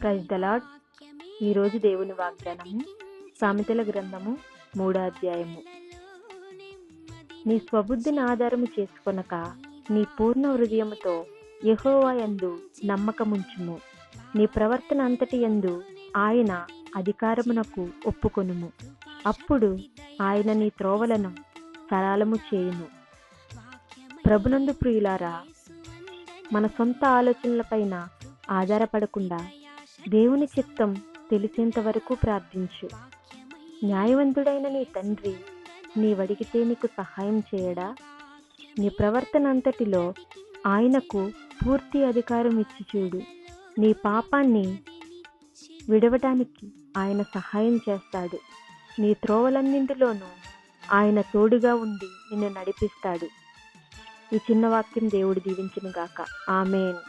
Praise the lord. ఈరోజు దేవుని వాగ్దానము సామెతల గ్రంథము 3వ అధ్యాయము. నీ స్వబుద్ధిని ఆధారము చేసుకొనక నీ పూర్ణ హృదయముతో యెహోవా యందు నమ్మకముంచుము. నీ ప్రవర్తన అంతటి యందు ఆయన అధికారమునకు ఒప్పుకొనుము. అప్పుడు ఆయన నీ త్రోవలను సరళము చేయును. ప్రభునందు ప్రియులారా, మన సొంత ఆలోచనలపైన ఆధారపడకుండా దేవుని చిత్తం తెలిసేంత వరకు ప్రార్థించు. న్యాయవంతుడైన నీ తండ్రి నీవడిగితే నీకు సహాయం చేయడా? నీ ప్రవర్తన అంతటిలో ఆయనకు పూర్తి అధికారం ఇచ్చి చూడు. నీ పాపాన్ని విడవటానికి ఆయన సహాయం చేస్తాడు. నీ త్రోవలన్నింటిలోనూ ఆయన తోడుగా ఉండి నిన్ను నడిపిస్తాడు. ఈ చిన్న వాక్యం దేవుడు దీవించును గాక. ఆమేన్.